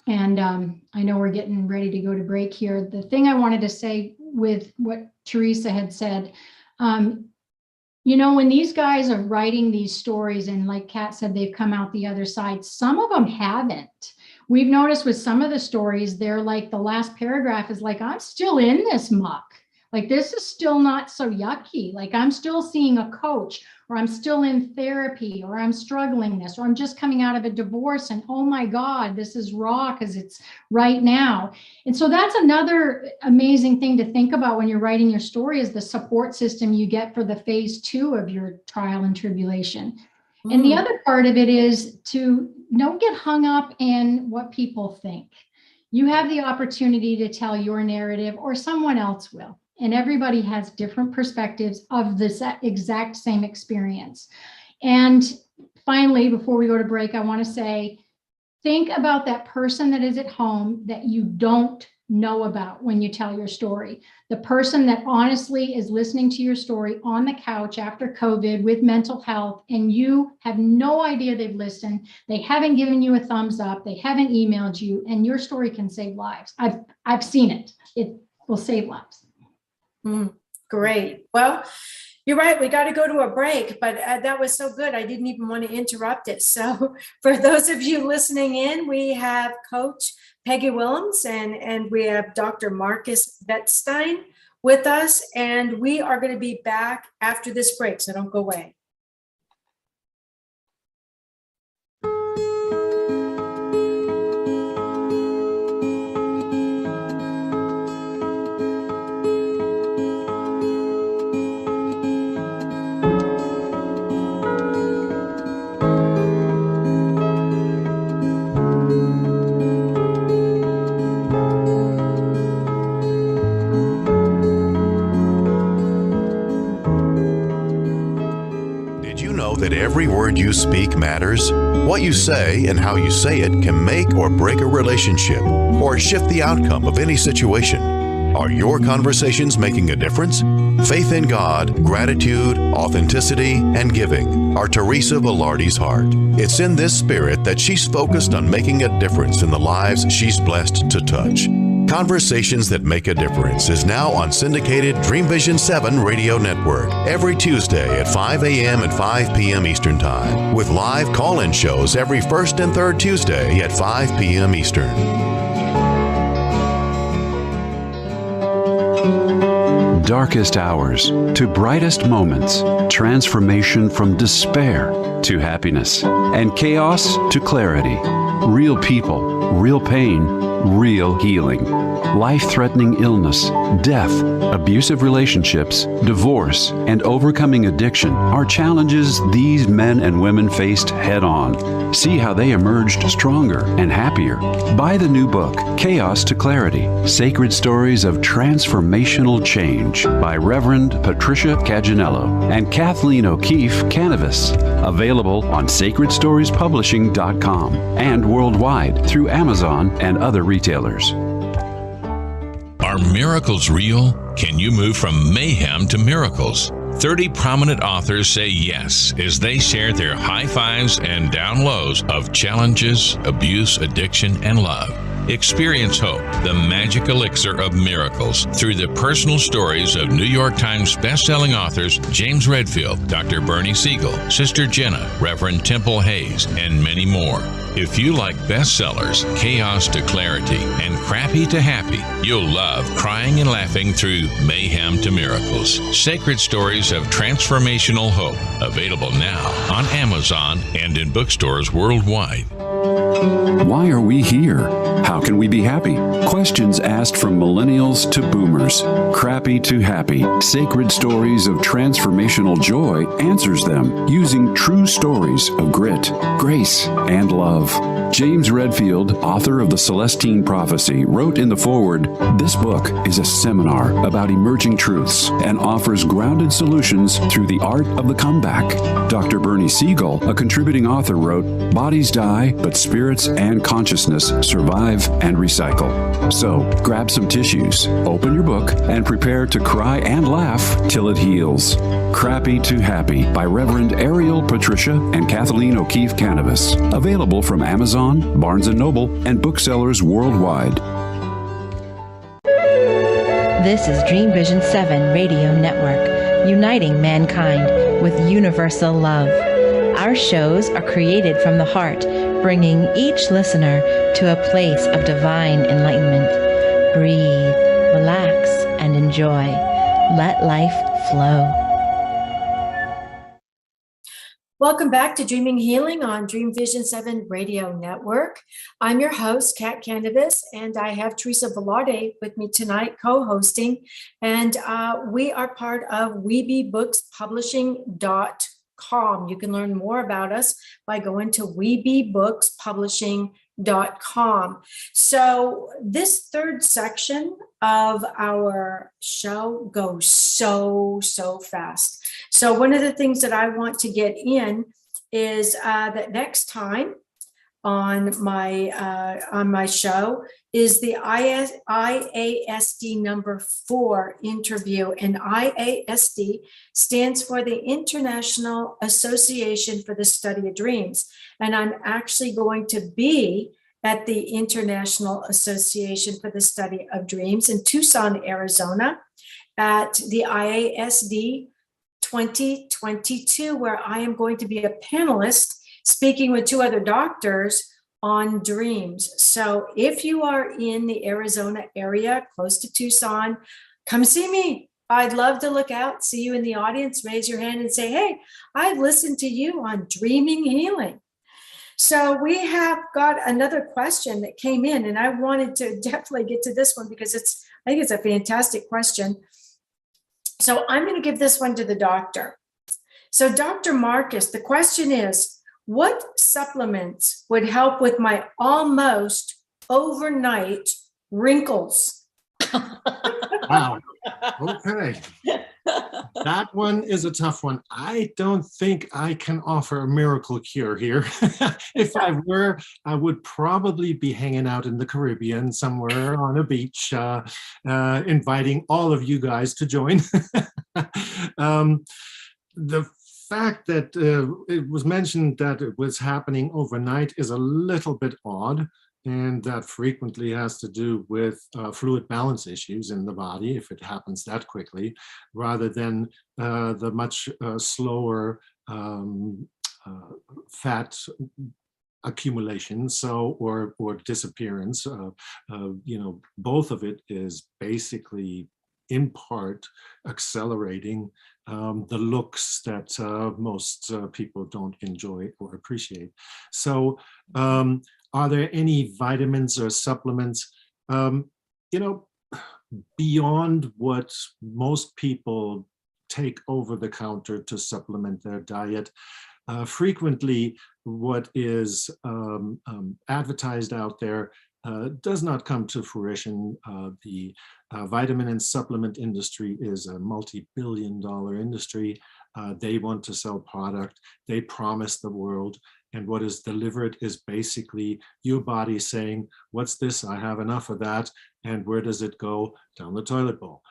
Speaker 3: And I know we're getting ready to go to break here. The thing I wanted to say with what Teresa had said, you know, when these guys are writing these stories, and like Kat said, they've come out the other side, some of them haven't. We've noticed with some of the stories, they're like, the last paragraph is like, I'm still in this muck. Like, this is still not so yucky. Like, I'm still seeing a coach, or I'm still in therapy, or I'm struggling this, or I'm just coming out of a divorce and, oh my God, this is raw because it's right now. And so that's another amazing thing to think about when you're writing your story, is the support system you get for the phase 2 of your trial and tribulation. And the other part of it is to don't get hung up in what people think. You have the opportunity to tell your narrative, or someone else will. And everybody has different perspectives of this exact same experience. And finally, before we go to break, I want to say, think about that person that is at home that you don't know about when you tell your story. The person that honestly is listening to your story on the couch after COVID with mental health, and you have no idea they've listened. They haven't given you a thumbs up. They haven't emailed you, and your story can save lives. I've seen it. It will save lives.
Speaker 2: Great. Well, you're right. We got to go to a break, but that was so good. I didn't even want to interrupt it. So for those of you listening in, we have Coach Peggy Willms and we have Dr. Markus Wettstein with us, and we are going to be back after this break. So don't go away.
Speaker 11: That every word you speak matters. What you say and how you say it can make or break a relationship or shift the outcome of any situation. Are your conversations making a difference? Faith in God, gratitude, authenticity, and giving are Teresa Velardi's heart. It's in this spirit that she's focused on making a difference in the lives she's blessed to touch. Conversations That Make a Difference is now on syndicated Dreamvisions 7 radio network every Tuesday at 5 a.m. and 5 p.m. Eastern Time, with live call-in shows every first and third Tuesday at 5 p.m. Eastern.
Speaker 8: Darkest hours to brightest moments, transformation from despair to happiness, and chaos to clarity. Real people, real pain, real healing. Life-threatening illness, death, abusive relationships, divorce, and overcoming addiction are challenges these men and women faced head-on. See how they emerged stronger and happier. Buy the new book, Chaos to Clarity, Sacred Stories of Transformational Change by Reverend Patricia Caginello and Kathleen O'Keefe Kanavos. Available on sacredstoriespublishing.com and worldwide through Amazon and other retailers.
Speaker 12: Are miracles real? Can you move from mayhem to miracles? 30 prominent authors say yes as they share their high fives and down lows of challenges, abuse, addiction, and love. Experience hope, the magic elixir of miracles, through the personal stories of New York Times bestselling authors James Redfield, Dr. Bernie Siegel, Sister Jenna, Reverend Temple Hayes, and many more. If you like bestsellers, Chaos to Clarity, and Crappy to Happy, you'll love crying and laughing through Mayhem to Miracles. Sacred Stories of Transformational Hope. Available now on Amazon and in bookstores worldwide.
Speaker 8: Why are we here? How can we be happy? Questions asked from millennials to boomers. Crappy to Happy. Sacred Stories of Transformational Joy answers them using true stories of grit, grace, and love. James Redfield, author of the Celestine Prophecy, wrote in the foreword, "This book is a seminar about emerging truths and offers grounded solutions through the art of the comeback." Dr. Bernie Siegel, a contributing author, wrote, "Bodies die, but let spirits and consciousness survive and recycle. So grab some tissues, open your book, and prepare to cry and laugh till it heals. Crappy to Happy by Reverend Ariel Patricia and Kathleen O'Keefe Kanavos. Available from Amazon, Barnes & Noble, and booksellers worldwide.
Speaker 10: This is Dreamvision 7 Radio Network, uniting mankind with universal love. Our shows are created from the heart, bringing each listener to a place of divine enlightenment. Breathe, relax, and enjoy. Let life flow.
Speaker 2: Welcome back to Dreaming Healing on Dreamvision 7 Radio Network. I'm your host, Kat Kanavos, and I have Teresa Velardi with me tonight, co-hosting. And we are part of WeBeBooksPublishing.com. You can learn more about us by going to WeBeBooksPublishing.com. So this third section of our show goes so fast. So one of the things that I want to get in is that next time on my show is the IASD number 4 interview, and IASD stands for the International Association for the Study of Dreams. And I'm actually going to be at the International Association for the Study of Dreams in Tucson, Arizona, at the IASD 2022, where I am going to be a panelist speaking with 2 other doctors on dreams. So if you are in the Arizona area, close to Tucson, come see me. I'd love to look out, see you in the audience, raise your hand and say, hey, I've listened to you on Dreaming Healing. So we have got another question that came in, and I wanted to definitely get to this one because I think it's a fantastic question. So I'm going to give this one to the doctor. So Dr. Markus, the question is, what supplements would help with my almost overnight wrinkles?
Speaker 4: Wow. Okay. That one is a tough one. I don't think I can offer a miracle cure here. If I were, I would probably be hanging out in the Caribbean somewhere on a beach, inviting all of you guys to join. The fact that it was mentioned that it was happening overnight is a little bit odd. And that frequently has to do with fluid balance issues in the body if it happens that quickly, rather than the much slower fat accumulation, or disappearance. Both of it is basically in part accelerating the looks that most people don't enjoy or appreciate. So. Are there any vitamins or supplements, beyond what most people take over the counter to supplement their diet? Frequently, what is advertised out there does not come to fruition. The vitamin and supplement industry is a multi-billion-dollar industry. They want to sell product. They promise the world. And what is delivered is basically your body saying, what's this? I have enough of that. And where does it go? Down the toilet bowl.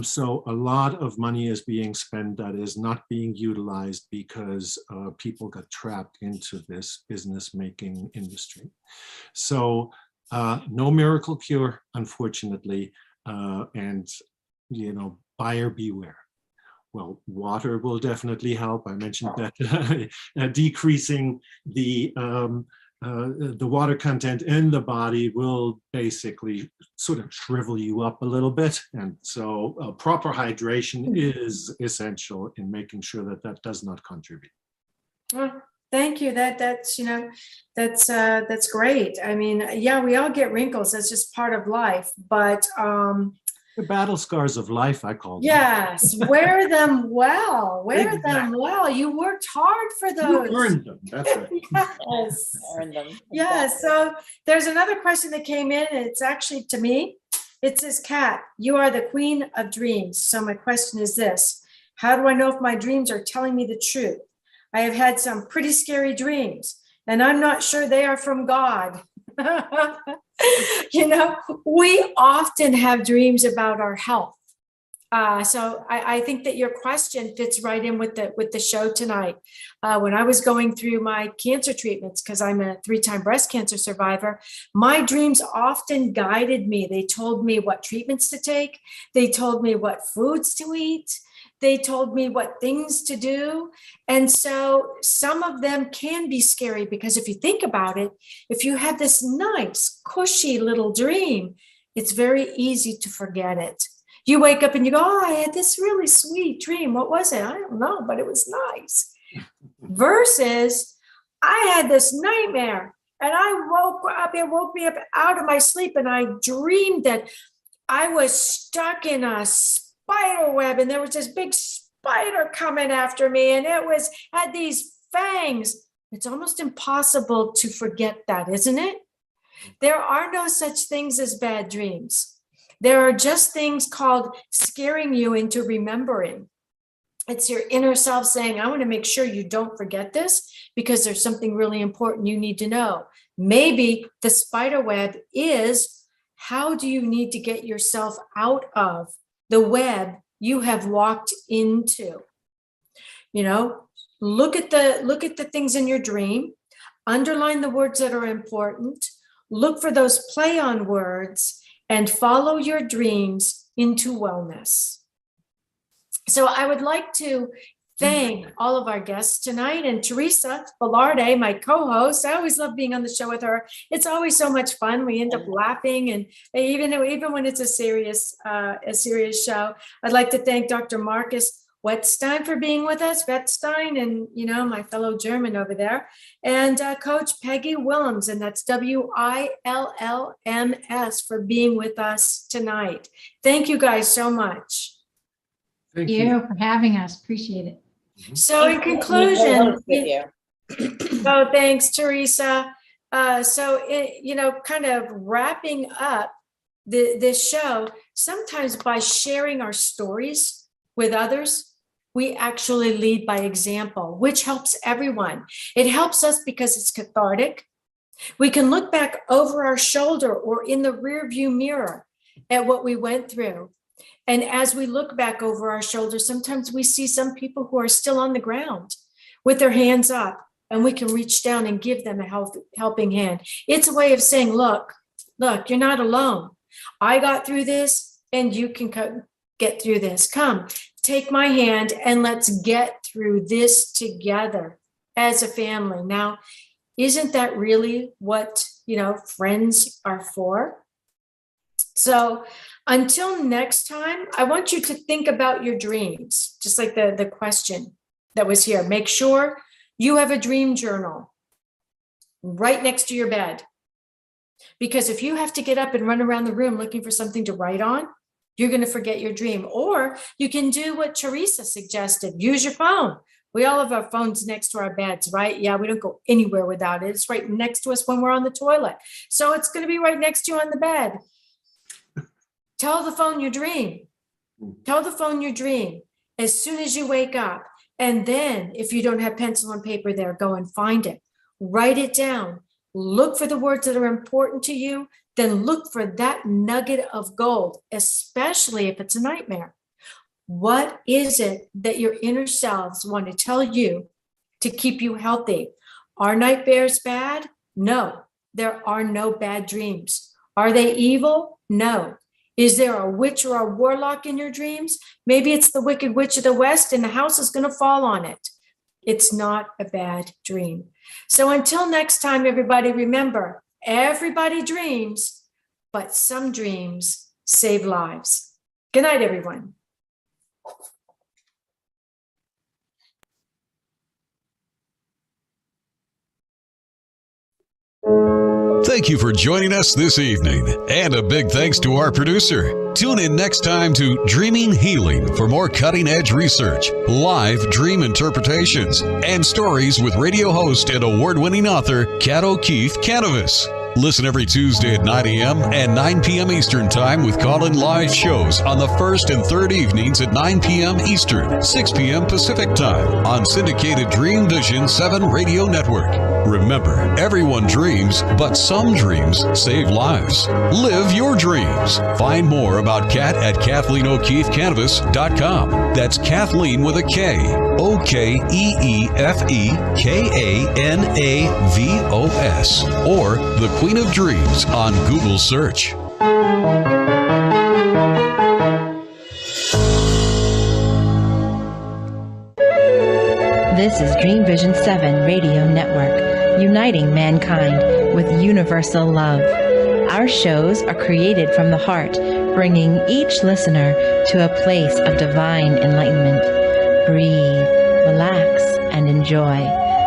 Speaker 4: So a lot of money is being spent that is not being utilized because people got trapped into this business-making industry. So no miracle cure, unfortunately. And, buyer beware. Well, water will definitely help. I mentioned that decreasing the water content in the body will basically sort of shrivel you up a little bit. And so proper hydration is essential in making sure that does not contribute.
Speaker 2: Well, thank you. That's great. I mean, yeah, we all get wrinkles. That's just part of life. But
Speaker 4: the battle scars of life, I call them.
Speaker 2: Yes, wear them well. Wear them well. You worked hard for those.
Speaker 4: You earned them. That's right.
Speaker 2: Yes.
Speaker 5: Earned them.
Speaker 2: Yeah. So there's another question that came in, and it's actually to me. It says, Kat, you are the queen of dreams. So my question is this: how do I know if my dreams are telling me the truth? I have had some pretty scary dreams, and I'm not sure they are from God. We often have dreams about our health. So I think that your question fits right in with the show tonight. When I was going through my cancer treatments, because I'm a 3-time breast cancer survivor, my dreams often guided me. They told me what treatments to take. They told me what foods to eat. They told me what things to do. And so some of them can be scary, because if you think about it, if you had this nice, cushy little dream, it's very easy to forget it. You wake up and you go, oh, I had this really sweet dream. What was it? I don't know, but it was nice. Versus, I had this nightmare and I woke up, it woke me up out of my sleep, and I dreamed that I was stuck in a spider web and there was this big spider coming after me, and it had these fangs. It's almost impossible to forget that, isn't it? There are no such things as bad dreams. There are just things called scaring you into remembering. It's your inner self saying, I want to make sure you don't forget this, because there's something really important you need to know. Maybe the spider web is, how do you need to get yourself out of the web you have walked into? Look at the things in your dream, underline the words that are important, look for those play on words, and follow your dreams into wellness. So I would like to thank all of our guests tonight, and Teresa Velardi, my co-host. I always love being on the show with her. It's always so much fun. We end up laughing, and even when it's a serious show. I'd like to thank Dr. Markus Wettstein for being with us, Wettstein, and my fellow German over there, and Coach Peggy Willms, and that's WILLMS, for being with us tonight. Thank you guys so much.
Speaker 3: Thank you for having us. Appreciate it.
Speaker 2: So in conclusion, thanks, Teresa. Kind of wrapping up this show, sometimes by sharing our stories with others, we actually lead by example, which helps everyone. It helps us because it's cathartic. We can look back over our shoulder or in the rearview mirror at what we went through. And as we look back over our shoulder, sometimes we see some people who are still on the ground with their hands up, and we can reach down and give them a helping hand. It's a way of saying, look, you're not alone. I got through this, and you can get through this. Come, take my hand, and let's get through this together as a family. Now, isn't that really what, friends are for? So until next time, I want you to think about your dreams, just like the question that was here. Make sure you have a dream journal right next to your bed. Because if you have to get up and run around the room looking for something to write on, you're going to forget your dream. Or you can do what Teresa suggested. Use your phone. We all have our phones next to our beds, right? Yeah, we don't go anywhere without it. It's right next to us when we're on the toilet. So it's going to be right next to you on the bed. Tell the phone your dream. Tell the phone your dream as soon as you wake up. And then if you don't have pencil and paper there, go and find it. Write it down. Look for the words that are important to you. Then look for that nugget of gold, especially if it's a nightmare. What is it that your inner selves want to tell you to keep you healthy? Are nightmares bad? No, there are no bad dreams. Are they evil? No. Is there a witch or a warlock in your dreams? Maybe it's the Wicked Witch of the West and the house is going to fall on it. It's not a bad dream. So until next time, everybody, remember, everybody dreams, but some dreams save lives. Good night, everyone.
Speaker 6: Thank you for joining us this evening, and a big thanks to our producer. Tune in next time to Dreaming Healing for more cutting-edge research, live dream interpretations, and stories with radio host and award-winning author Kat O'Keefe Kanavos. Listen every Tuesday at 9 a.m. and 9 p.m. Eastern Time with call-in live shows on the first and third evenings at 9 p.m. Eastern, 6 p.m. Pacific Time on syndicated Dreamvisions 7 Radio Network. Remember, everyone dreams, but some dreams save lives. Live your dreams. Find more about Kat at KathleenO'KeefeCanavos.com. That's Kathleen with a K. OKEEFEKANAVOS. Or The Queen of Dreams on Google search.
Speaker 10: This is Dreamvision 7 Radio Network, uniting mankind with universal love. Our shows are created from the heart, bringing each listener to a place of divine enlightenment. Breathe, relax, and enjoy.